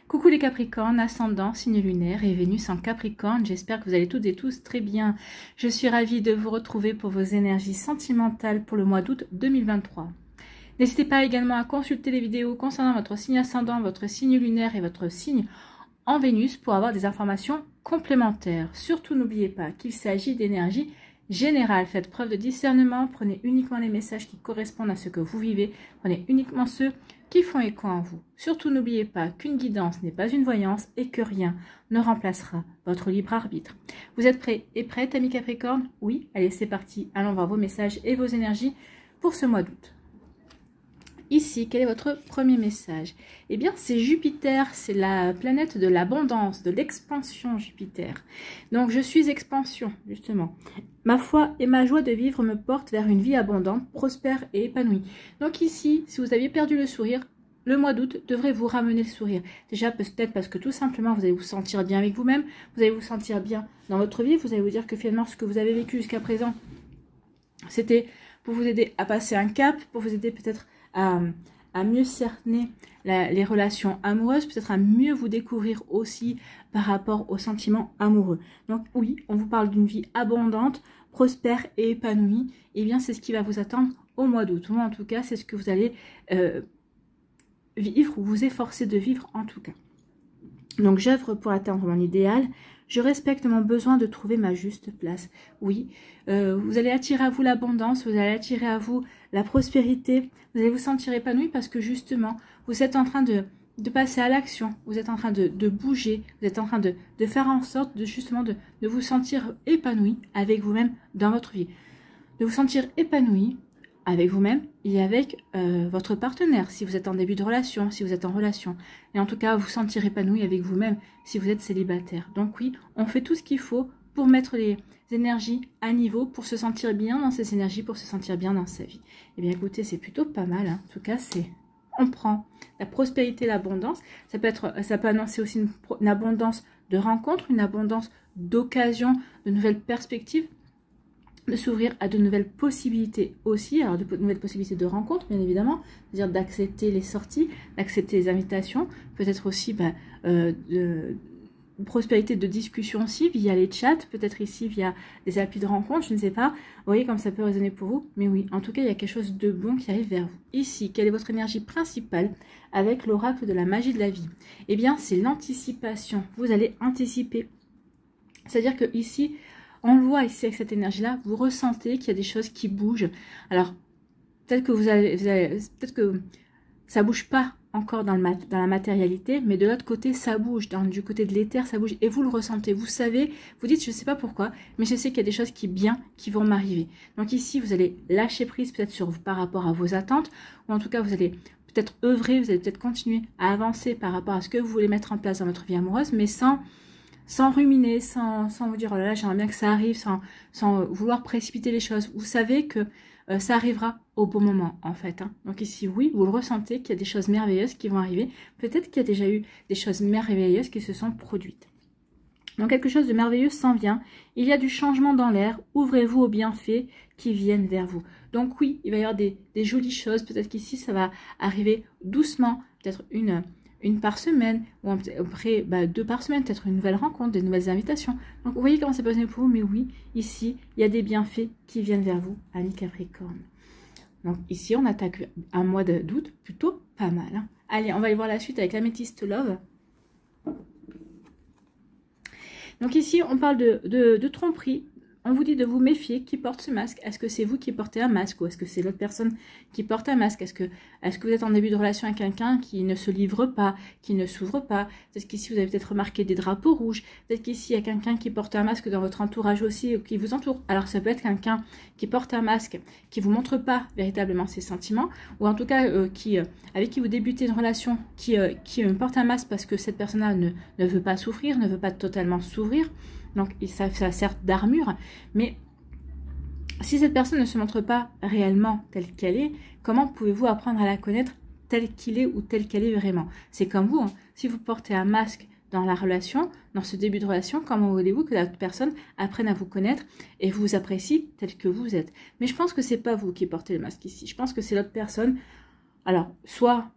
Coucou les Capricornes, ascendant, signe lunaire et Vénus en Capricorne. J'espère que vous allez toutes et tous très bien. Je suis ravie de vous retrouver pour vos énergies sentimentales pour le mois d'août 2023. N'hésitez pas également à consulter les vidéos concernant votre signe ascendant, votre signe lunaire et votre signe en Vénus pour avoir des informations complémentaires. Surtout n'oubliez pas qu'il s'agit d'énergie générale. Faites preuve de discernement, prenez uniquement les messages qui correspondent à ce que vous vivez, prenez uniquement ceux qui font écho en vous. Surtout n'oubliez pas qu'une guidance n'est pas une voyance et que rien ne remplacera votre libre arbitre. Vous êtes prêts et prêtes, amis Capricorne? Oui, allez c'est parti, allons voir vos messages et vos énergies pour ce mois d'août. Ici, quel est votre premier message? Eh bien, c'est Jupiter, c'est la planète de l'abondance, de l'expansion Jupiter. Donc, je suis expansion, justement. Ma foi et ma joie de vivre me portent vers une vie abondante, prospère et épanouie. Donc ici, si vous aviez perdu le sourire, le mois d'août devrait vous ramener le sourire. Déjà, peut-être parce que tout simplement, vous allez vous sentir bien avec vous-même, vous allez vous sentir bien dans votre vie, vous allez vous dire que finalement, ce que vous avez vécu jusqu'à présent, c'était pour vous aider à passer un cap, pour vous aider peut-être à mieux cerner les relations amoureuses, peut-être à mieux vous découvrir aussi par rapport aux sentiments amoureux. Donc oui, on vous parle d'une vie abondante, prospère et épanouie. Et bien c'est ce qui va vous attendre au mois d'août. Moi en tout cas, c'est ce que vous allez vivre ou vous efforcer de vivre en tout cas. Donc j'œuvre pour atteindre mon idéal. Je respecte mon besoin de trouver ma juste place. Oui, vous allez attirer à vous l'abondance, vous allez attirer à vous la prospérité. Vous allez vous sentir épanoui parce que justement, vous êtes en train de passer à l'action. Vous êtes en train de bouger. Vous êtes en train de faire en sorte de justement de vous sentir épanoui avec vous-même dans votre vie. De vous sentir épanoui avec vous-même et avec votre partenaire, si vous êtes en début de relation, si vous êtes en relation. Et en tout cas, vous sentir épanoui avec vous-même si vous êtes célibataire. Donc oui, on fait tout ce qu'il faut pour mettre les énergies à niveau, pour se sentir bien dans ces énergies, pour se sentir bien dans sa vie. Eh bien écoutez, c'est plutôt pas mal. Hein. En tout cas, on prend la prospérité, l'abondance. Ça peut annoncer aussi une abondance de rencontres, une abondance d'occasions, de nouvelles perspectives, de s'ouvrir à de nouvelles possibilités aussi, alors de nouvelles possibilités de rencontres bien évidemment, c'est-à-dire d'accepter les sorties, d'accepter les invitations, peut-être aussi de prospérité de discussion aussi via les chats, peut-être ici via des applis de rencontre, je ne sais pas, vous voyez comme ça peut résonner pour vous, mais oui, en tout cas il y a quelque chose de bon qui arrive vers vous. Ici, quelle est votre énergie principale avec l'oracle de la magie de la vie? Eh bien c'est l'anticipation, vous allez anticiper, c'est-à-dire que ici, on le voit ici avec cette énergie-là, vous ressentez qu'il y a des choses qui bougent. Alors, peut-être que peut-être que ça bouge pas encore dans la matérialité, mais de l'autre côté, ça bouge. Du côté de l'éther, ça bouge. Et vous le ressentez. Vous savez, vous dites, je ne sais pas pourquoi, mais je sais qu'il y a des choses qui vont m'arriver. Donc ici, vous allez lâcher prise peut-être par rapport à vos attentes, ou en tout cas, vous allez peut-être œuvrer, vous allez peut-être continuer à avancer par rapport à ce que vous voulez mettre en place dans votre vie amoureuse, mais sans ruminer, sans vous dire, oh là là, j'aimerais bien que ça arrive, sans vouloir précipiter les choses. Vous savez que ça arrivera au bon moment, en fait. Hein. Donc ici, oui, vous le ressentez qu'il y a des choses merveilleuses qui vont arriver. Peut-être qu'il y a déjà eu des choses merveilleuses qui se sont produites. Donc quelque chose de merveilleux s'en vient. Il y a du changement dans l'air. Ouvrez-vous aux bienfaits qui viennent vers vous. Donc oui, il va y avoir des jolies choses. Peut-être qu'ici, ça va arriver doucement. Peut-être une par semaine, ou après 2 par semaine, peut-être une nouvelle rencontre, des nouvelles invitations. Donc vous voyez comment c'est passé pour vous, mais oui, ici, il y a des bienfaits qui viennent vers vous, amis Capricorne. Donc ici, on attaque un mois d'août plutôt pas mal. Hein. Allez, on va y voir la suite avec l'améthyste Love. Donc ici, on parle de tromperie. On vous dit de vous méfier qui porte ce masque. Est-ce que c'est vous qui portez un masque ou est-ce que c'est l'autre personne qui porte un masque? Est-ce que vous êtes en début de relation avec quelqu'un qui ne se livre pas, qui ne s'ouvre pas? Peut-être qu'ici, vous avez peut-être remarqué des drapeaux rouges. Peut-être qu'ici, il y a quelqu'un qui porte un masque dans votre entourage aussi ou qui vous entoure. Alors, ça peut être quelqu'un qui porte un masque, qui ne vous montre pas véritablement ses sentiments ou en tout cas avec qui vous débutez une relation qui porte un masque parce que cette personne-là ne veut pas souffrir, ne veut pas totalement s'ouvrir. Donc ça sert d'armure, mais si cette personne ne se montre pas réellement telle qu'elle est, comment pouvez-vous apprendre à la connaître telle qu'il est ou telle qu'elle est vraiment? C'est comme vous, hein. Si vous portez un masque dans la relation, dans ce début de relation, comment voulez-vous que la personne apprenne à vous connaître et vous apprécie tel que vous êtes? Mais je pense que c'est pas vous qui portez le masque ici, je pense que c'est l'autre personne. Alors, soit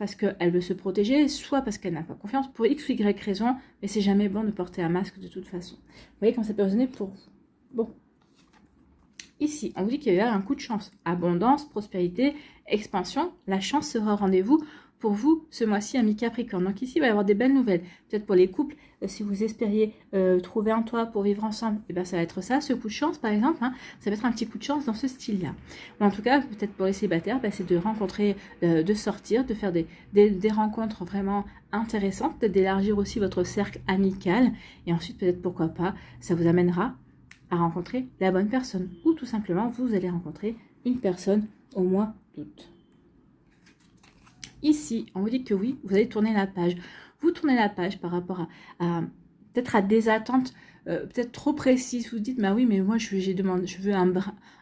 parce qu'elle veut se protéger, soit parce qu'elle n'a pas confiance, pour X ou Y raison, mais c'est jamais bon de porter un masque de toute façon. Vous voyez quand ça peut résonner pour vous. Bon. Ici, on vous dit qu'il y a un coup de chance. Abondance, prospérité, expansion. La chance sera au rendez-vous pour vous ce mois-ci, ami Capricorne. Donc ici, il va y avoir des belles nouvelles. Peut-être pour les couples, si vous espériez trouver un toit pour vivre ensemble, et bien ça va être ça, ce coup de chance par exemple. Hein, ça va être un petit coup de chance dans ce style-là. Ou en tout cas, peut-être pour les célibataires, c'est de rencontrer, de sortir, de faire des rencontres vraiment intéressantes, peut-être d'élargir aussi votre cercle amical. Et ensuite, peut-être pourquoi pas, ça vous amènera à rencontrer la bonne personne. Ou tout simplement, vous allez rencontrer une personne au mois d'août. Ici, on vous dit que oui, vous allez tourner la page. Vous tournez la page par rapport à peut-être à des attentes peut-être trop précises. Vous dites, bah oui, mais moi, je veux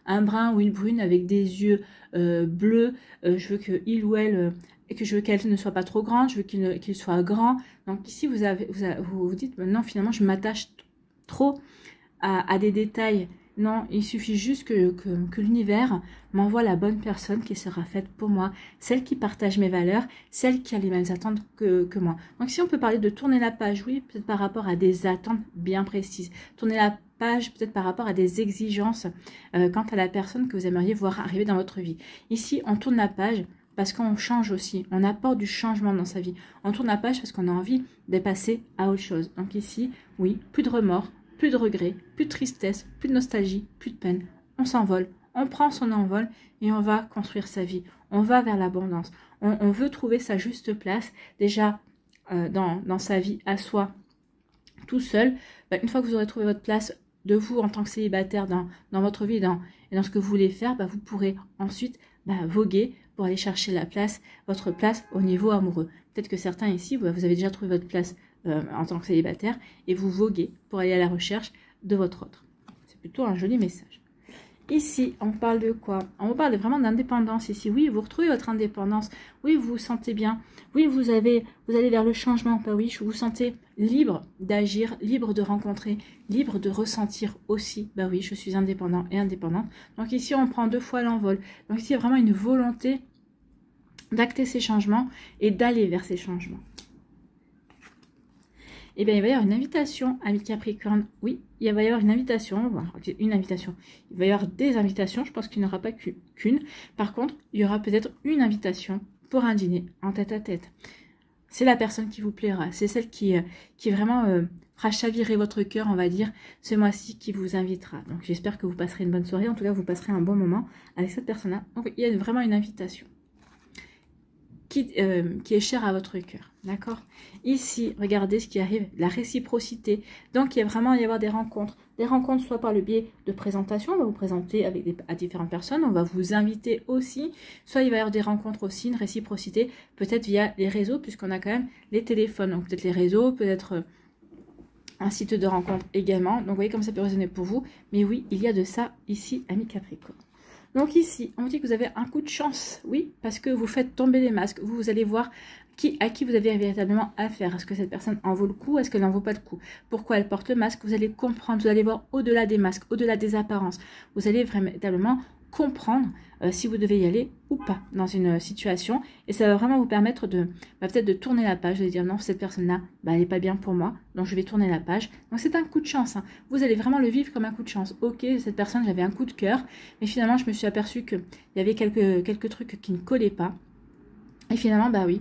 un brun ou une brune avec des yeux bleus. Je veux qu'il ou elle, et que je veux qu'elle ne soit pas trop grande. Je veux qu'il soit grand. Donc ici, vous vous dites, non, finalement, je m'attache trop à des détails. Non, il suffit juste que l'univers m'envoie la bonne personne qui sera faite pour moi, celle qui partage mes valeurs, celle qui a les mêmes attentes que moi. Donc si on peut parler de tourner la page, oui, peut-être par rapport à des attentes bien précises. Tourner la page peut-être par rapport à des exigences quant à la personne que vous aimeriez voir arriver dans votre vie. Ici, on tourne la page parce qu'on change aussi, on apporte du changement dans sa vie. On tourne la page parce qu'on a envie de passer à autre chose. Donc ici, oui, plus de remords, plus de regrets, plus de tristesse, plus de nostalgie, plus de peine. On s'envole, on prend son envol et on va construire sa vie. On va vers l'abondance. On veut trouver sa juste place déjà dans sa vie à soi, tout seul. Une fois que vous aurez trouvé votre place de vous en tant que célibataire dans votre vie et dans ce que vous voulez faire, vous pourrez ensuite voguer pour aller chercher votre place au niveau amoureux. Peut-être que certains ici, vous avez déjà trouvé votre place en tant que célibataire et vous voguez pour aller à la recherche de votre autre. C'est plutôt un joli message. Ici, on parle de quoi? On parle vraiment d'indépendance ici. Oui, vous retrouvez votre indépendance. Oui, vous vous sentez bien. Oui, vous allez vers le changement. Oui, vous vous sentez libre d'agir, libre de rencontrer, libre de ressentir aussi. Oui, je suis indépendant et indépendante. Donc ici, on prend 2 fois l'envol. Donc ici, il y a vraiment une volonté d'acter ces changements et d'aller vers ces changements. Eh bien, il va y avoir une invitation, ami Capricorne. Oui, il va y avoir une invitation. Il va y avoir des invitations. Je pense qu'il n'y aura pas qu'une. Par contre, il y aura peut-être une invitation pour un dîner en tête-à-tête. C'est la personne qui vous plaira. C'est celle qui vraiment fera chavirer votre cœur, on va dire, ce mois-ci, qui vous invitera. Donc, j'espère que vous passerez une bonne soirée. En tout cas, vous passerez un bon moment avec cette personne-là. Donc, il y a vraiment une invitation qui est chère à votre cœur, d'accord? Ici, regardez ce qui arrive, la réciprocité. Donc, il va vraiment y avoir des rencontres soit par le biais de présentation, on va vous présenter à différentes personnes, on va vous inviter aussi, soit il va y avoir des rencontres aussi, une réciprocité, peut-être via les réseaux, puisqu'on a quand même les téléphones, donc peut-être les réseaux, peut-être un site de rencontre également. Donc, vous voyez comme ça peut résonner pour vous, mais oui, il y a de ça ici, ami Capricorne. Donc ici, on vous dit que vous avez un coup de chance, oui, parce que vous faites tomber les masques. Vous allez voir à qui vous avez véritablement affaire. Est-ce que cette personne en vaut le coup? Est-ce qu'elle n'en vaut pas le coup? Pourquoi elle porte le masque? Vous allez comprendre, vous allez voir au-delà des masques, au-delà des apparences. Vous allez véritablement comprendre si vous devez y aller ou pas dans une situation. Et ça va vraiment vous permettre de peut-être de tourner la page, de dire non, cette personne-là, elle n'est pas bien pour moi, donc je vais tourner la page. Donc c'est un coup de chance. Hein. Vous allez vraiment le vivre comme un coup de chance. Ok, cette personne, j'avais un coup de cœur, mais finalement, je me suis aperçue qu'il y avait quelques trucs qui ne collaient pas. Et finalement, oui,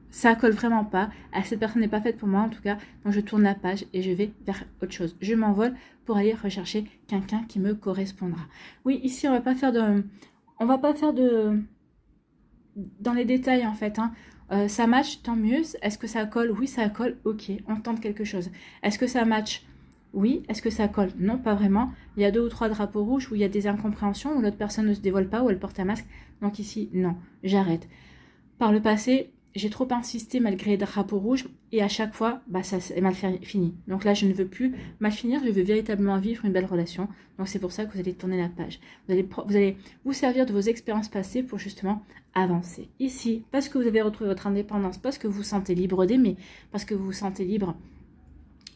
ça colle vraiment pas. Cette personne n'est pas faite pour moi en tout cas. Donc je tourne la page et je vais vers autre chose. Je m'envole pour aller rechercher quelqu'un qui me correspondra. Oui, ici on va pas faire dans les détails en fait. Hein. Ça match, tant mieux. Est-ce que ça colle? Oui, ça colle. Ok, on tente quelque chose. Est-ce que ça match? Oui. Est-ce que ça colle? Non, pas vraiment. Il y a 2 ou 3 drapeaux rouges où il y a des incompréhensions, où l'autre personne ne se dévoile pas, où elle porte un masque. Donc ici, non, j'arrête. Par le passé, j'ai trop insisté malgré les drapeaux rouges et à chaque fois, ça c'est mal fini. Donc là, je ne veux plus mal finir, je veux véritablement vivre une belle relation. Donc c'est pour ça que vous allez tourner la page. Vous allez vous servir de vos expériences passées pour justement avancer. Ici, parce que vous avez retrouvé votre indépendance, parce que vous vous sentez libre d'aimer, parce que vous vous sentez libre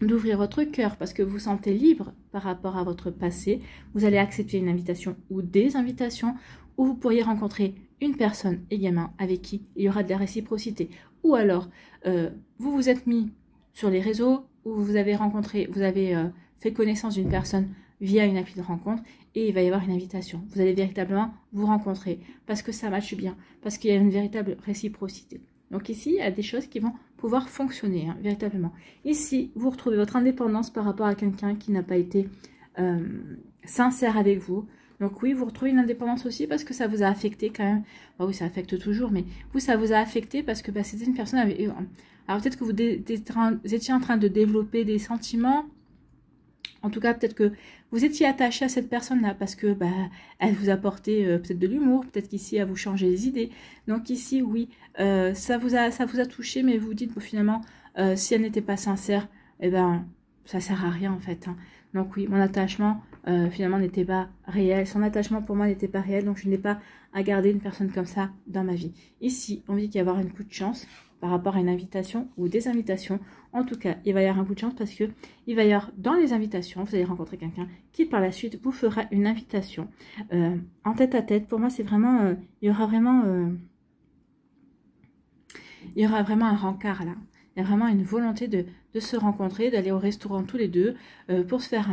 d'ouvrir votre cœur, parce que vous vous sentez libre par rapport à votre passé, vous allez accepter une invitation ou des invitations où vous pourriez rencontrer une personne également avec qui il y aura de la réciprocité. Ou alors, vous vous êtes mis sur les réseaux où vous avez rencontré, vous avez fait connaissance d'une personne via une appli de rencontre et il va y avoir une invitation. Vous allez véritablement vous rencontrer parce que ça matche bien, parce qu'il y a une véritable réciprocité. Donc ici, il y a des choses qui vont pouvoir fonctionner, hein, véritablement. Ici, vous retrouvez votre indépendance par rapport à quelqu'un qui n'a pas été sincère avec vous. Donc oui, vous retrouvez une indépendance aussi parce que ça vous a affecté quand même. Bah oui, ça affecte toujours, mais vous, ça vous a affecté parce que bah, c'était une personne avec... Alors peut-être que vous étiez en train de développer des sentiments. En tout cas, peut-être que vous étiez attaché à cette personne-là parce que bah, elle vous apportait peut-être de l'humour, peut-être qu'ici, elle vous changeait les idées. Donc ici, oui, ça vous a touché, mais vous dites, bon, finalement, si elle n'était pas sincère, eh ben, ça sert à rien en fait. Hein. Donc oui, mon attachement, finalement, n'était pas réel. Son attachement pour moi n'était pas réel, donc je n'ai pas à garder une personne comme ça dans ma vie. Ici, on dit qu'il va y avoir un coup de chance par rapport à une invitation ou des invitations. En tout cas, il va y avoir un coup de chance parce que il va y avoir dans les invitations, vous allez rencontrer quelqu'un qui par la suite vous fera une invitation en tête à tête. Pour moi, c'est vraiment, il y aura vraiment un rencard là. Il y a vraiment une volonté de se rencontrer, d'aller au restaurant tous les deux pour se faire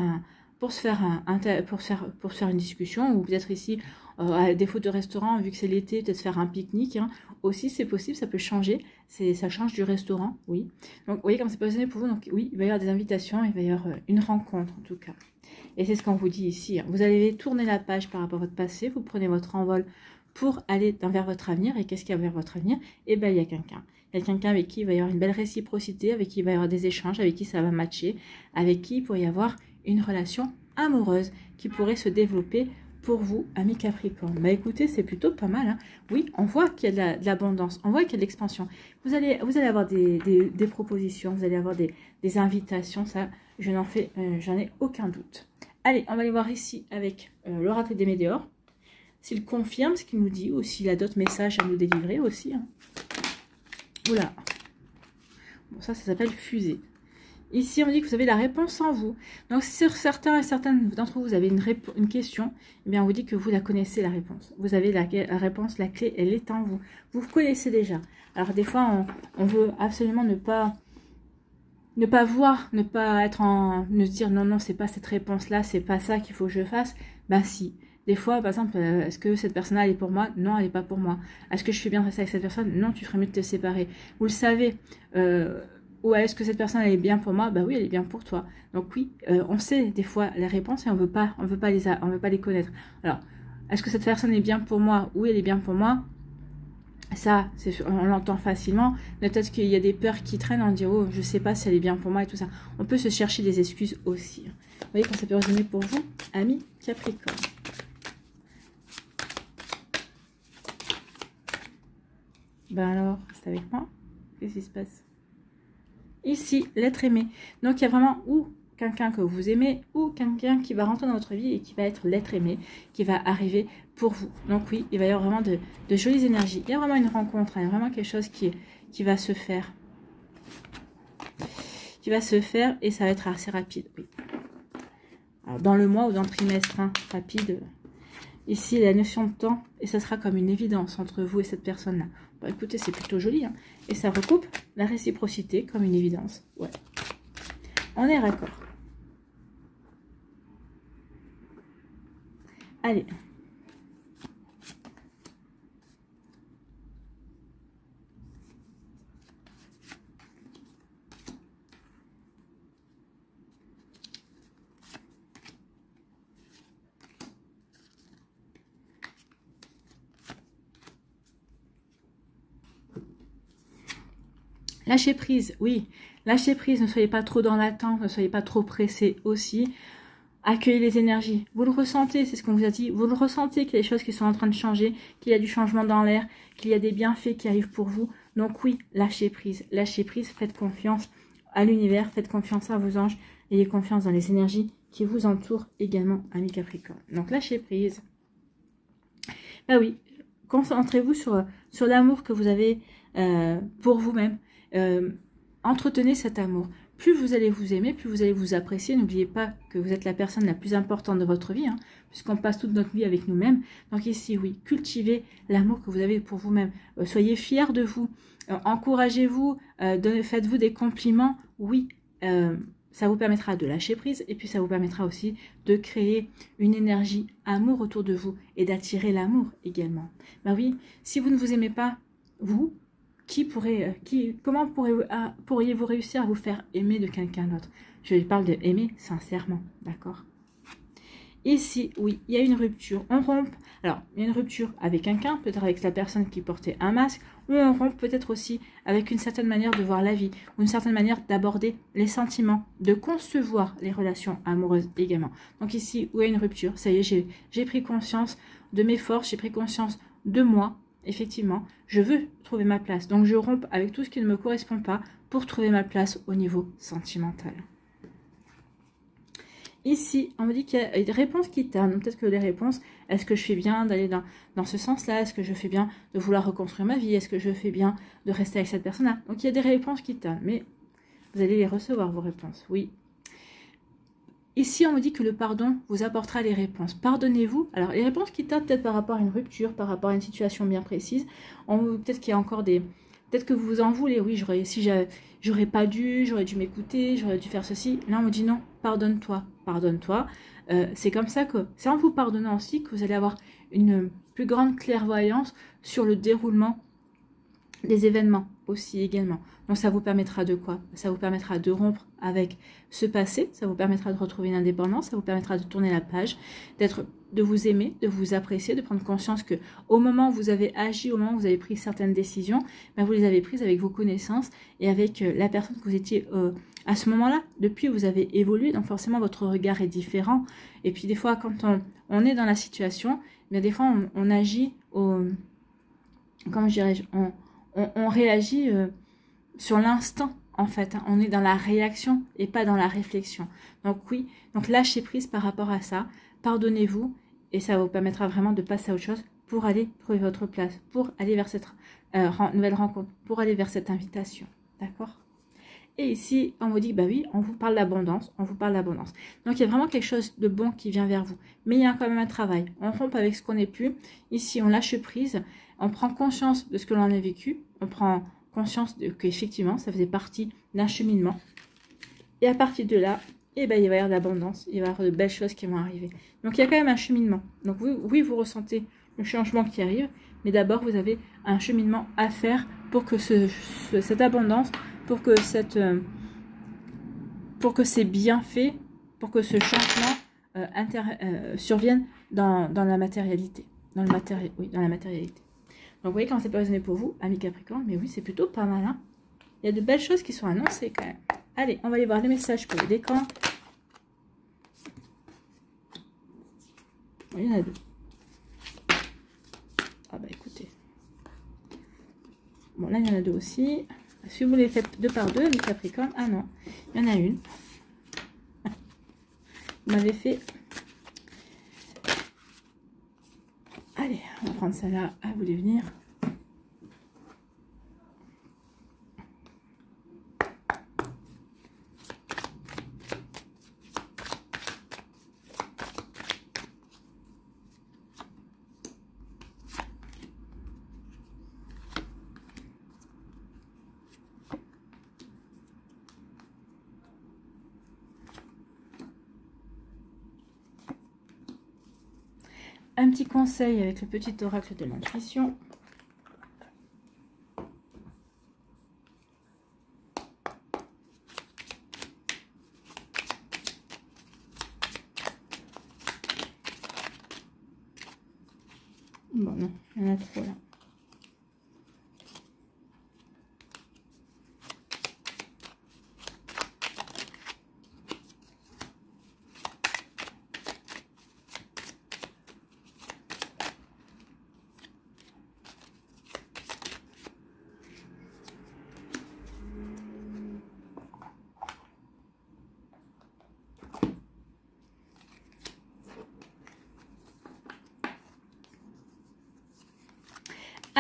une discussion, ou peut-être ici à défaut de restaurant, vu que c'est l'été, peut-être faire un pique-nique. Hein. Aussi, c'est possible, ça peut changer. Ça change du restaurant, oui. Donc, vous voyez comme c'est positionné pour vous. Donc, oui, il va y avoir des invitations, il va y avoir une rencontre en tout cas. Et c'est ce qu'on vous dit ici. Hein. Vous allez tourner la page par rapport à votre passé, vous prenez votre envol pour aller vers votre avenir. Et qu'est-ce qu'il y a vers votre avenir? Eh bien, il y a quelqu'un. Il y a quelqu'un avec qui il va y avoir une belle réciprocité, avec qui il va y avoir des échanges, avec qui ça va matcher, avec qui il pourrait y avoir une relation amoureuse qui pourrait se développer pour vous, amis Capricorne. Bah écoutez, c'est plutôt pas mal. Hein. Oui, on voit qu'il y a de l'abondance, on voit qu'il y a de l'expansion. Vous allez avoir des propositions, vous allez avoir des invitations, ça, j'en ai aucun doute. Allez, on va aller voir ici avec l'oracle des Météores, s'il confirme ce qu'il nous dit, ou s'il a d'autres messages à nous délivrer aussi. Hein. Oula. Bon, ça s'appelle fusée. Ici, on dit que vous avez la réponse en vous. Donc, si sur certains et certaines d'entre vous, vous avez une question, eh bien, on vous dit que vous la connaissez, la réponse. Vous avez la réponse, la clé, elle est en vous. Vous connaissez déjà. Alors, des fois, on veut absolument ne pas voir, ne se dire non, c'est pas cette réponse-là, c'est pas ça qu'il faut que je fasse. Ben, si. Des fois, par exemple, est-ce que cette personne-là, elle est pour moi? Non, elle n'est pas pour moi. Est-ce que je fais bien de rester avec cette personne? Non, tu ferais mieux de te séparer. Vous le savez. Ou est-ce que cette personne, elle est bien pour moi? Bah oui, elle est bien pour toi. Donc oui, on sait des fois les réponses et on veut pas les connaître. Alors, est-ce que cette personne est bien pour moi? Oui, elle est bien pour moi. Ça, on l'entend facilement. Mais peut-être qu'il y a des peurs qui traînent, on dit, oh, je sais pas si elle est bien pour moi et tout ça. On peut se chercher des excuses aussi. Vous voyez quand ça peut résumer pour vous, amis Capricorne. Ben alors, c'est avec moi. Qu'est-ce qui se passe? Ici, l'être aimé. Donc, il y a vraiment ou quelqu'un que vous aimez ou quelqu'un qui va rentrer dans votre vie et qui va être l'être aimé, qui va arriver pour vous. Donc oui, il va y avoir vraiment de jolies énergies. Il y a vraiment une rencontre, il y a vraiment quelque chose qui va se faire. Qui va se faire et ça va être assez rapide. Oui. Alors, dans le mois ou dans le trimestre, hein, rapide. Ici, la notion de temps, et ça sera comme une évidence entre vous et cette personne-là. Bon, écoutez, c'est plutôt joli. Hein. Et ça recoupe la réciprocité comme une évidence. Ouais. On est raccord. Allez. Lâchez prise, oui. Lâchez prise, ne soyez pas trop dans l'attente, ne soyez pas trop pressé aussi. Accueillez les énergies. Vous le ressentez, c'est ce qu'on vous a dit. Vous le ressentez qu'il y a des choses qui sont en train de changer, qu'il y a du changement dans l'air, qu'il y a des bienfaits qui arrivent pour vous. Donc oui, lâchez prise, faites confiance à l'univers, faites confiance à vos anges, ayez confiance dans les énergies qui vous entourent également, amis Capricorne. Donc lâchez prise. Bah oui, concentrez-vous sur l'amour que vous avez pour vous-même. Entretenez cet amour. plus vous allez vous aimer, plus vous allez vous apprécier. N'oubliez pas que vous êtes la personne la plus importante de votre vie, hein, puisqu'on passe toute notre vie avec nous-mêmes. Donc ici, oui, cultivez l'amour que vous avez pour vous-même. Soyez fiers de vous, encouragez-vous, faites-vous des compliments. Oui, ça vous permettra de lâcher prise et puis ça vous permettra aussi de créer une énergie amour autour de vous et d'attirer l'amour également. Ben oui, si vous ne vous aimez pas, vous, comment pourriez-vous réussir à vous faire aimer de quelqu'un d'autre? Je parle de aimer sincèrement, d'accord? Ici, oui, il y a une rupture. On rompt. Alors, il y a une rupture avec quelqu'un, peut-être avec la personne qui portait un masque, ou on rompt peut-être aussi avec une certaine manière de voir la vie, ou une certaine manière d'aborder les sentiments, de concevoir les relations amoureuses également. Donc ici, où il y a une rupture, ça y est, j'ai pris conscience de mes forces, j'ai pris conscience de moi. Effectivement, je veux trouver ma place. Donc, je romps avec tout ce qui ne me correspond pas pour trouver ma place au niveau sentimental. Ici, on me dit qu'il y a des réponses qui tardent. Peut-être que les réponses, est-ce que je fais bien d'aller dans ce sens-là? Est-ce que je fais bien de vouloir reconstruire ma vie? Est-ce que je fais bien de rester avec cette personne-là? Donc, il y a des réponses qui tardent. Mais vous allez les recevoir, vos réponses. Oui. Ici, on me dit que le pardon vous apportera les réponses. Pardonnez-vous. Alors, les réponses qui tardent peut-être par rapport à une rupture, par rapport à une situation bien précise. Peut-être qu'il y a encore des... Peut-être que vous vous en voulez. Oui, j'aurais pas dû, j'aurais dû m'écouter, j'aurais dû faire ceci. Là, on me dit non, pardonne-toi, pardonne-toi. C'est comme ça que... C'est en vous pardonnant aussi que vous allez avoir une plus grande clairvoyance sur le déroulement des événements aussi également. Donc ça vous permettra de quoi? Ça vous permettra de rompre avec ce passé, ça vous permettra de retrouver une indépendance, ça vous permettra de tourner la page, de vous aimer, de vous apprécier, de prendre conscience que au moment où vous avez agi, au moment où vous avez pris certaines décisions, ben vous les avez prises avec vos connaissances et avec la personne que vous étiez à ce moment-là. Depuis, vous avez évolué, donc forcément votre regard est différent. Et puis des fois, quand on est dans la situation, bien des fois on agit comment dirais-je, on réagit sur l'instant, en fait. Hein. On est dans la réaction et pas dans la réflexion. Donc oui, donc lâchez prise par rapport à ça. Pardonnez-vous et ça vous permettra vraiment de passer à autre chose pour aller trouver votre place, pour aller vers cette nouvelle rencontre, pour aller vers cette invitation. D'accord? Et ici, on vous dit, bah oui, on vous parle d'abondance, on vous parle d'abondance. Donc, il y a vraiment quelque chose de bon qui vient vers vous. Mais il y a quand même un travail. On rompt avec ce qu'on n'est plus. Ici, on lâche prise. On prend conscience de ce que l'on a vécu. On prend conscience qu'effectivement, ça faisait partie d'un cheminement. Et à partir de là, eh ben, il va y avoir de l'abondance. Il va y avoir de belles choses qui vont arriver. Donc, il y a quand même un cheminement. Donc, oui, vous ressentez le changement qui arrive. Mais d'abord, vous avez un cheminement à faire pour que cette abondance... pour que ces bienfaits, pour que ce changement survienne dans la matérialité. Dans la matérialité. Donc vous voyez quand c'est pas résonné pour vous, amis Capricorne, mais oui, c'est plutôt pas mal. Hein. Il y a de belles choses qui sont annoncées quand même. Allez, on va aller voir les messages pour le décan. Il y en a deux. Ah bah écoutez. Bon, là il y en a deux aussi. Si vous les faites deux par deux, les Capricornes, ah non, il y en a une. Vous m'avez fait... Allez, on va prendre celle-là, à vous les venir. Un petit conseil avec le petit oracle de l'intuition. Bon, non, il y en a trop là.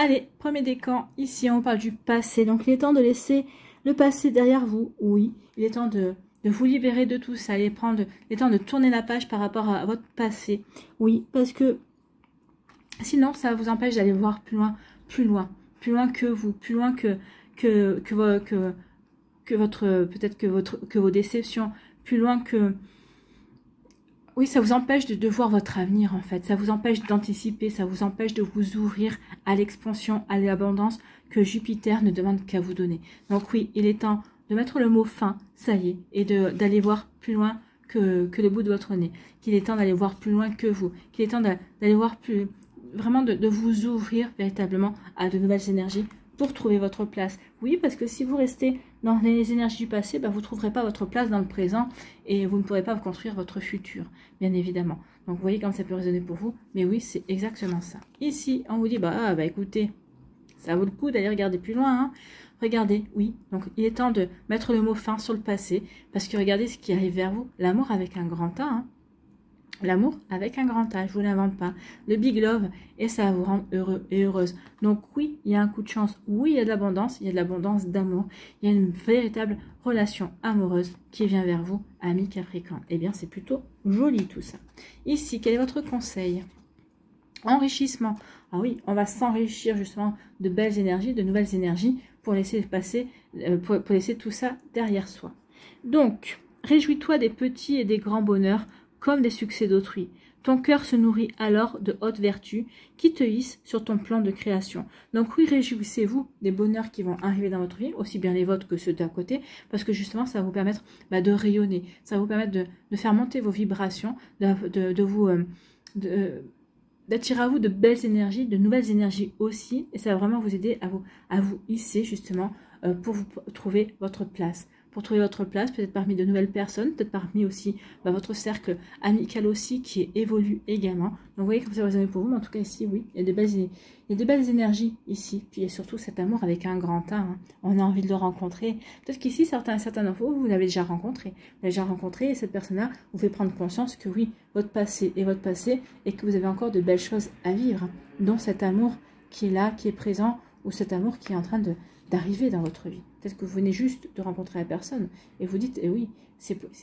Allez, premier décan, ici on parle du passé, donc il est temps de laisser le passé derrière vous, oui, il est temps de vous libérer de tout ça, il est temps de tourner la page par rapport à votre passé, oui, parce que sinon ça vous empêche d'aller voir plus loin, plus loin, plus loin que vous, plus loin que votre, peut-être que vos déceptions, plus loin que... Oui, ça vous empêche de voir votre avenir, en fait. Ça vous empêche d'anticiper, ça vous empêche de vous ouvrir à l'expansion, à l'abondance que Jupiter ne demande qu'à vous donner. Donc oui, il est temps de mettre le mot fin, ça y est, et d'aller voir plus loin que le bout de votre nez. Qu'il est temps d'aller voir plus loin que vous. Qu'il est temps d'aller voir plus... Vraiment de vous ouvrir véritablement à de nouvelles énergies pour trouver votre place. Oui, parce que si vous restez dans les énergies du passé, vous ne trouverez pas votre place dans le présent et vous ne pourrez pas construire votre futur, bien évidemment. Donc, vous voyez comme ça peut résonner pour vous. Mais oui, c'est exactement ça. Ici, on vous dit, écoutez, ça vaut le coup d'aller regarder plus loin. Hein. Regardez, oui. Donc, il est temps de mettre le mot fin sur le passé parce que regardez ce qui arrive vers vous. L'amour avec un grand A, hein. L'amour avec un grand A, je vous l'invente pas. Le big love, et ça va vous rendre heureux et heureuse. Donc oui, il y a un coup de chance. Oui, il y a de l'abondance. Il y a de l'abondance d'amour. Il y a une véritable relation amoureuse qui vient vers vous, amis Capricorne. Eh bien, c'est plutôt joli tout ça. Ici, quel est votre conseil? Enrichissement. Ah oui, on va s'enrichir justement de belles énergies, de nouvelles énergies pour laisser passer, pour laisser tout ça derrière soi. Donc, réjouis-toi des petits et des grands bonheurs comme des succès d'autrui. Ton cœur se nourrit alors de hautes vertus qui te hissent sur ton plan de création. Donc oui, réjouissez-vous des bonheurs qui vont arriver dans votre vie, aussi bien les vôtres que ceux d'à côté, parce que justement, ça va vous permettre de rayonner, ça va vous permettre de faire monter vos vibrations, d'attirer à vous de belles énergies, de nouvelles énergies aussi, et ça va vraiment vous aider à vous hisser justement pour vous trouver votre place. Pour trouver votre place, peut-être parmi de nouvelles personnes, peut-être parmi aussi votre cercle amical aussi qui évolue également. Donc vous voyez comme ça résonne pour vous, mais en tout cas ici, oui, il y a de belles énergies ici. Puis il y a surtout cet amour avec un grand A. Hein. On a envie de le rencontrer. Peut-être qu'ici, certains d'entre vous, vous l'avez déjà rencontré. Vous l'avez déjà rencontré et cette personne-là vous fait prendre conscience que oui, votre passé est votre passé et que vous avez encore de belles choses à vivre, hein, dont cet amour qui est là, qui est présent, ou cet amour qui est en train d'arriver dans votre vie. Peut-être que vous venez juste de rencontrer la personne et vous dites, eh oui,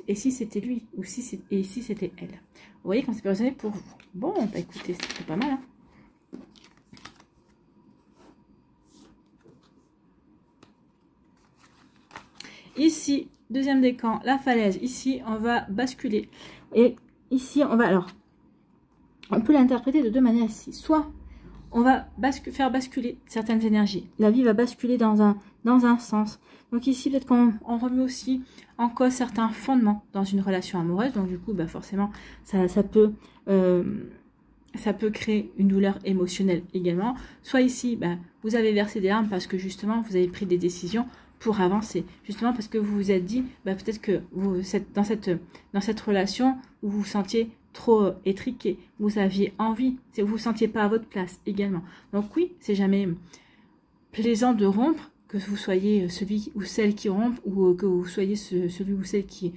et si c'était lui, ou et si c'était elle. Vous voyez quand c'est personnel pour vous. Bon, écoutez, c'est pas mal. Hein. Ici, deuxième décan, la falaise. Ici, on va basculer. Et ici, on peut l'interpréter de deux manières ici. Soit on va faire basculer certaines énergies. La vie va basculer dans un sens. Donc ici, peut-être qu'on remet aussi en cause certains fondements dans une relation amoureuse. Donc du coup, forcément, ça peut créer une douleur émotionnelle également. Soit ici, vous avez versé des larmes parce que justement, vous avez pris des décisions pour avancer. Justement parce que vous vous êtes dit, peut-être que dans cette relation, vous vous sentiez trop étriqué, vous aviez envie, vous vous sentiez pas à votre place également. Donc oui, c'est jamais plaisant de rompre, que vous soyez celui ou celle qui rompt, ou que vous soyez celui ou celle qui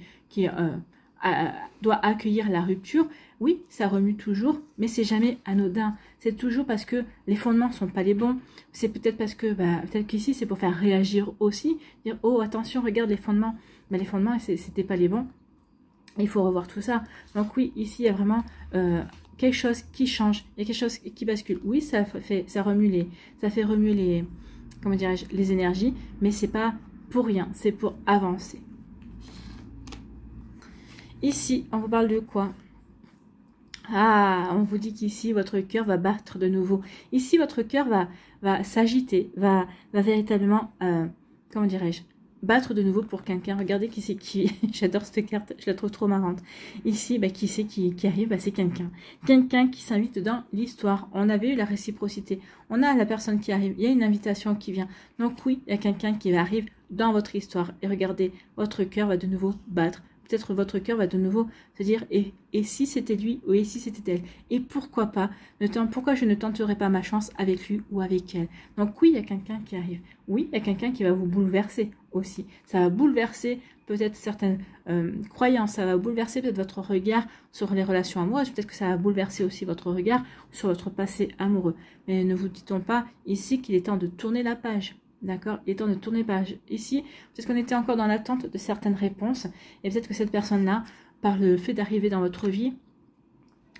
doit accueillir la rupture. Oui, ça remue toujours, mais c'est jamais anodin. C'est toujours parce que les fondements sont pas les bons. C'est peut-être parce que, peut-être qu'ici, c'est pour faire réagir aussi. Dire, oh, attention, regarde les fondements. Les fondements, c'était pas les bons. Il faut revoir tout ça. Donc oui, ici, il y a vraiment quelque chose qui change. Il y a quelque chose qui bascule. Oui, ça fait remuer les, comment dirais-je, les énergies, mais c'est pas pour rien. C'est pour avancer. Ici, on vous parle de quoi? Ah, on vous dit qu'ici, votre cœur va battre de nouveau. Ici, votre cœur va s'agiter, va véritablement, comment dirais-je, battre de nouveau pour quelqu'un. Regardez qui c'est qui. J'adore cette carte, je la trouve trop marrante. Ici, qui c'est qui arrive? C'est quelqu'un. Quelqu'un qui s'invite dans l'histoire. On avait eu la réciprocité. On a la personne qui arrive. Il y a une invitation qui vient. Donc oui, il y a quelqu'un qui arrive dans votre histoire. Et regardez, votre cœur va de nouveau battre. Peut-être votre cœur va de nouveau se dire, et si c'était lui, ou et si c'était elle? Et pourquoi pas? Pourquoi je ne tenterai pas ma chance avec lui ou avec elle? Donc oui, il y a quelqu'un qui arrive. Oui, il y a quelqu'un qui va vous bouleverser aussi. Ça va bouleverser peut-être certaines croyances, ça va bouleverser peut-être votre regard sur les relations amoureuses, peut-être que ça va bouleverser aussi votre regard sur votre passé amoureux. Mais ne vous dit-on pas ici qu'il est temps de tourner la page? d'accord? Il est temps de tourner page. Ici, peut-être qu'on était encore dans l'attente de certaines réponses, et peut-être que cette personne-là, par le fait d'arriver dans votre vie,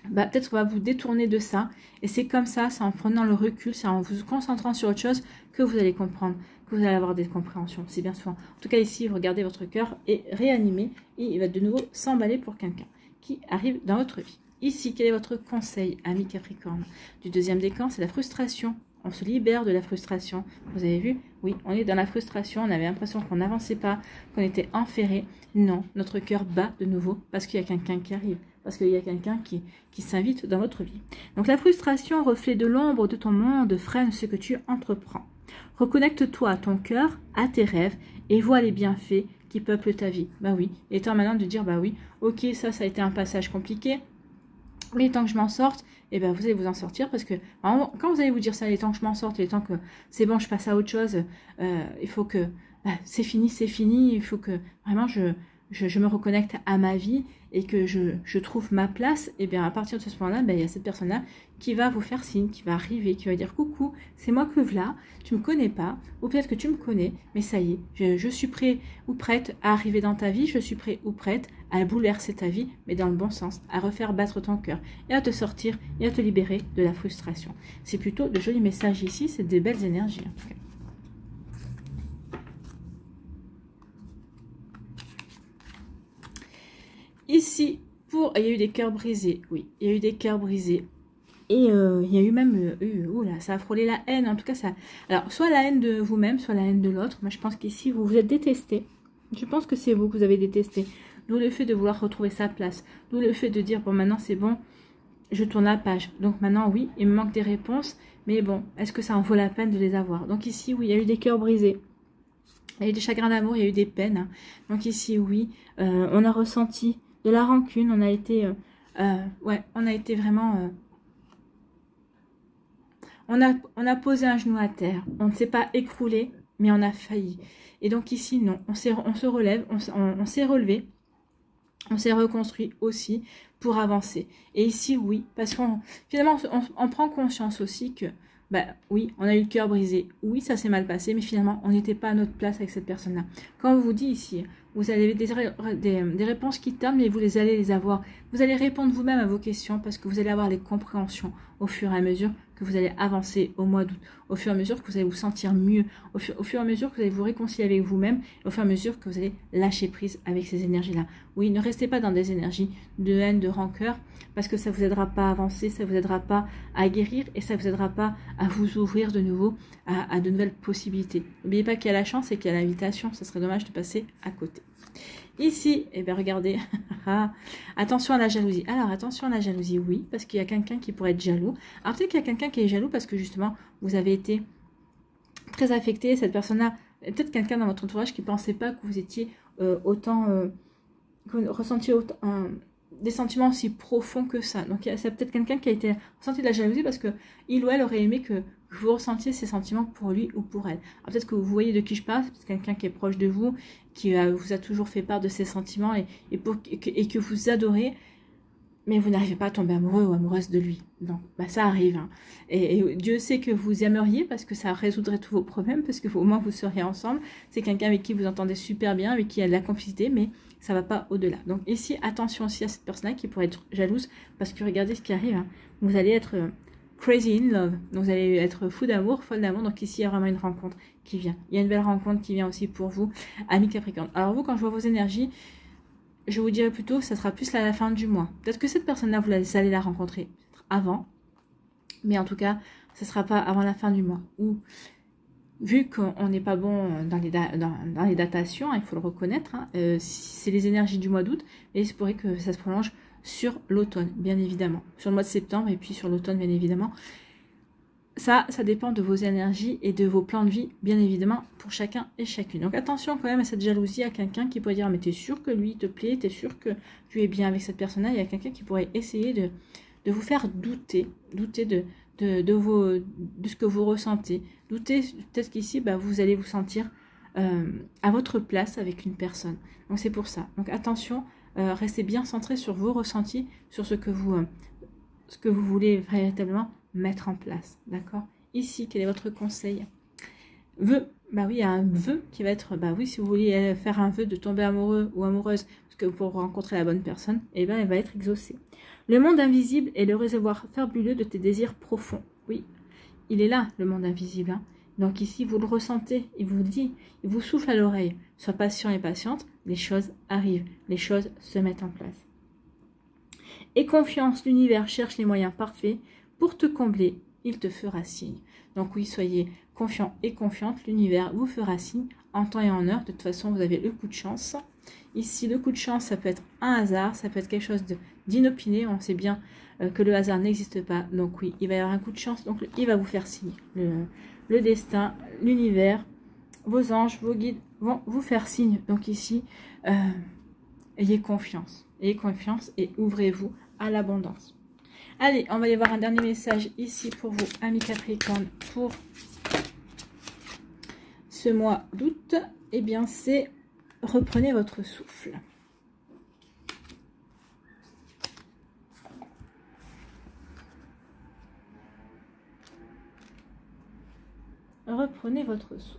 bah, peut-être qu'on va vous détourner de ça, et c'est comme ça, c'est en prenant le recul, c'est en vous concentrant sur autre chose que vous allez comprendre, que vous allez avoir des compréhensions, c'est bien souvent. En tout cas ici, regardez votre cœur est réanimé, et il va de nouveau s'emballer pour quelqu'un qui arrive dans votre vie. Ici, quel est votre conseil, ami Capricorne? Du deuxième décan, c'est la frustration. On se libère de la frustration. Vous avez vu? Oui, on est dans la frustration. On avait l'impression qu'on n'avançait pas, qu'on était enferré. Non, notre cœur bat de nouveau parce qu'il y a quelqu'un qui arrive. Parce qu'il y a quelqu'un qui s'invite dans votre vie. Donc la frustration, reflet de l'ombre de ton monde, freine ce que tu entreprends. Reconnecte-toi à ton cœur, à tes rêves et vois les bienfaits qui peuplent ta vie. Bah oui, il est temps maintenant de dire, bah oui, ok, ça a été un passage compliqué. Il est temps que je m'en sorte, et ben vous allez vous en sortir parce que quand vous allez vous dire ça, il est temps que je m'en sorte, il est temps que c'est bon, je passe à autre chose, il faut que c'est fini, il faut que vraiment je me reconnecte à ma vie et que je trouve ma place, et bien à partir de ce moment-là, ben, il y a cette personne-là qui va vous faire signe, qui va arriver, qui va dire coucou, c'est moi que voilà, tu me connais pas, ou peut-être que tu me connais, mais ça y est, je suis prêt ou prête à arriver dans ta vie, je suis prêt ou prête à bouleverser ta vie, mais dans le bon sens, à refaire battre ton cœur et à te sortir et à te libérer de la frustration. C'est plutôt de jolis messages ici, c'est des belles énergies en tout cas. Ici, il y a eu des cœurs brisés, oui, il y a eu des cœurs brisés. Et il y a eu même, oula, ça a frôlé la haine, en tout cas ça. Alors, soit la haine de vous-même, soit la haine de l'autre. Moi, je pense qu'ici, vous vous êtes détesté. Je pense que c'est vous que vous avez détesté. D'où le fait de vouloir retrouver sa place. D'où le fait de dire, bon, maintenant, c'est bon, je tourne la page. Donc maintenant, oui, il me manque des réponses. Mais bon, est-ce que ça en vaut la peine de les avoir? Donc ici, oui, il y a eu des cœurs brisés. Il y a eu des chagrins d'amour, il y a eu des peines. Hein. Donc ici, oui, on a ressenti de la rancune, on a été vraiment... on a posé un genou à terre, on ne s'est pas écroulé, mais on a failli. Et donc ici, non, on se relève, on s'est relevé, on s'est reconstruit aussi pour avancer. Et ici, oui, parce qu'on finalement, on prend conscience aussi que, bah oui, on a eu le cœur brisé, oui, ça s'est mal passé, mais finalement, on n'était pas à notre place avec cette personne-là. Quand on vous dit ici, vous avez des réponses qui tardent, mais vous allez les avoir. Vous allez répondre vous-même à vos questions parce que vous allez avoir les compréhensions au fur et à mesure que vous allez avancer au mois d'août, au fur et à mesure que vous allez vous sentir mieux, au fur et à mesure que vous allez vous réconcilier avec vous-même, au fur et à mesure que vous allez lâcher prise avec ces énergies-là. Oui, ne restez pas dans des énergies de haine, de rancœur, parce que ça ne vous aidera pas à avancer, ça ne vous aidera pas à guérir et ça ne vous aidera pas à vous ouvrir de nouveau à de nouvelles possibilités. N'oubliez pas qu'il y a la chance et qu'il y a l'invitation, ça serait dommage de passer à côté. Ici, eh bien regardez, attention à la jalousie. Alors attention à la jalousie, oui, parce qu'il y a quelqu'un qui pourrait être jaloux. Alors peut-être qu'il y a quelqu'un qui est jaloux parce que justement, vous avez été très affecté, cette personne-là, peut-être quelqu'un dans votre entourage qui ne pensait pas que vous étiez que vous ressentiez des sentiments aussi profonds que ça. Donc c'est peut-être quelqu'un qui a été ressenti de la jalousie parce que il ou elle aurait aimé que vous ressentiez ces sentiments pour lui ou pour elle. Alors peut-être que vous voyez de qui je parle, c'est quelqu'un qui est proche de vous, qui vous a toujours fait part de ses sentiments et que vous adorez, mais vous n'arrivez pas à tomber amoureux ou amoureuse de lui. Donc bah, ça arrive. Hein. Et Dieu sait que vous aimeriez parce que ça résoudrait tous vos problèmes, parce que au moins vous seriez ensemble. C'est quelqu'un avec qui vous entendez super bien, avec qui il y a de la complicité, mais ça ne va pas au-delà. Donc ici, attention aussi à cette personne-là qui pourrait être jalouse, parce que regardez ce qui arrive. Hein. Vous allez être crazy in love. Donc vous allez être fou d'amour, folle d'amour. Donc ici, il y a vraiment une rencontre qui vient. Il y a une belle rencontre qui vient aussi pour vous, amis Capricorne. Alors vous, quand je vois vos énergies, je vous dirais plutôt que ça sera plus à la fin du mois. Peut-être que cette personne-là, vous allez la rencontrer avant. Mais en tout cas, ce ne sera pas avant la fin du mois. Ou vu qu'on n'est pas bon dans les datations, il faut le reconnaître, hein, c'est les énergies du mois d'août, et il se pourrait que ça se prolonge sur l'automne, bien évidemment. Sur le mois de septembre et puis sur l'automne, bien évidemment. Ça dépend de vos énergies et de vos plans de vie, bien évidemment, pour chacun et chacune. Donc attention quand même à cette jalousie, à quelqu'un qui pourrait dire « mais t'es sûr que lui te plaît, t'es sûr que tu es bien avec cette personne-là ?» Il y a quelqu'un qui pourrait essayer de vous faire douter de ce que vous ressentez. Douter, peut-être qu'ici, bah, vous allez vous sentir à votre place avec une personne. Donc c'est pour ça. Donc attention, restez bien centré sur vos ressentis, sur ce que vous voulez véritablement mettre en place. D'accord? Ici, quel est votre conseil? bah oui, il y a un vœu qui va être, bah oui, si vous voulez faire un vœu de tomber amoureux ou amoureuse, parce que pour rencontrer la bonne personne, eh ben, elle va être exaucée. Le monde invisible est le réservoir fabuleux de tes désirs profonds. Oui, il est là, le monde invisible. Hein. Donc ici, vous le ressentez, il vous dit, il vous souffle à l'oreille. Sois patient et patiente, les choses arrivent, les choses se mettent en place. Et confiance, l'univers cherche les moyens parfaits pour te combler, il te fera signe. Donc oui, soyez confiant et confiante, l'univers vous fera signe en temps et en heure. De toute façon, vous avez le coup de chance. Ici, le coup de chance, ça peut être un hasard, ça peut être quelque chose d'inopiné. On sait bien que le hasard n'existe pas. Donc oui, il va y avoir un coup de chance, donc il va vous faire signe. Le destin, l'univers, vos anges, vos guides vont vous faire signe. Donc ici, ayez confiance et ouvrez-vous à l'abondance. Allez, on va aller voir un dernier message ici pour vous, amis Capricorne, pour ce mois d'août. Eh bien, c'est reprenez votre souffle. Reprenez votre souffle.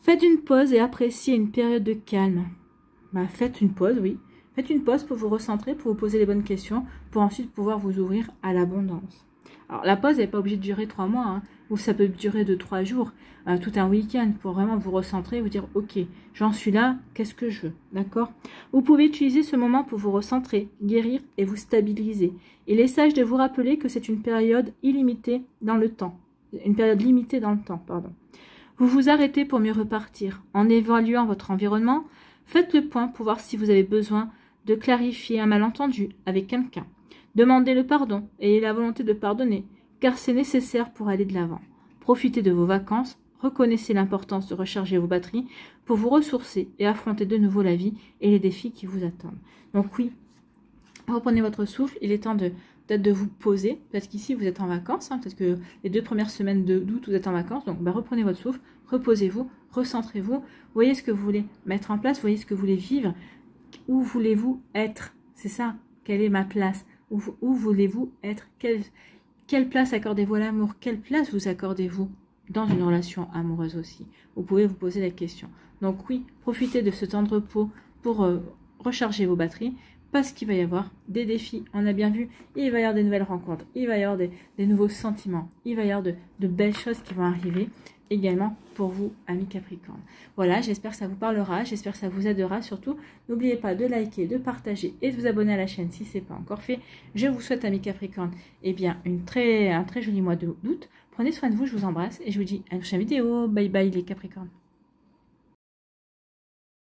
Faites une pause et appréciez une période de calme. Bah, faites une pause, oui. Faites une pause pour vous recentrer, pour vous poser les bonnes questions, pour ensuite pouvoir vous ouvrir à l'abondance. Alors, la pause n'est pas obligée de durer 3 mois, hein, ou ça peut durer de 3 jours, tout un week-end, pour vraiment vous recentrer, vous dire, ok, j'en suis là, qu'est-ce que je veux, d'accord? Vous pouvez utiliser ce moment pour vous recentrer, guérir et vous stabiliser. Il est sage de vous rappeler que c'est une période illimitée dans le temps. Une période limitée dans le temps, pardon. Vous vous arrêtez pour mieux repartir. En évaluant votre environnement, faites le point pour voir si vous avez besoin de clarifier un malentendu avec quelqu'un. Demandez le pardon et la volonté de pardonner, car c'est nécessaire pour aller de l'avant. Profitez de vos vacances, reconnaissez l'importance de recharger vos batteries pour vous ressourcer et affronter de nouveau la vie et les défis qui vous attendent. Donc oui, reprenez votre souffle, il est temps peut-être de vous poser, peut-être qu'ici vous êtes en vacances, hein, peut-être que les 2 premières semaines d'août vous êtes en vacances, donc reprenez votre souffle, reposez-vous, recentrez-vous, voyez ce que vous voulez mettre en place, voyez ce que vous voulez vivre, où voulez-vous être, c'est ça, quelle est ma place, où voulez-vous être, quelle place accordez-vous à l'amour, quelle place vous accordez-vous dans une relation amoureuse aussi, vous pouvez vous poser la question. Donc oui, profitez de ce temps de repos pour recharger vos batteries, parce qu'il va y avoir des défis, on a bien vu, il va y avoir des nouvelles rencontres, il va y avoir des nouveaux sentiments, il va y avoir de belles choses qui vont arriver également pour vous, amis Capricorne. Voilà, j'espère que ça vous parlera, j'espère que ça vous aidera surtout. N'oubliez pas de liker, de partager et de vous abonner à la chaîne si ce n'est pas encore fait. Je vous souhaite, amis Capricorne, eh bien, un très joli mois d'août. Prenez soin de vous, je vous embrasse et je vous dis à une prochaine vidéo. Bye bye les Capricornes.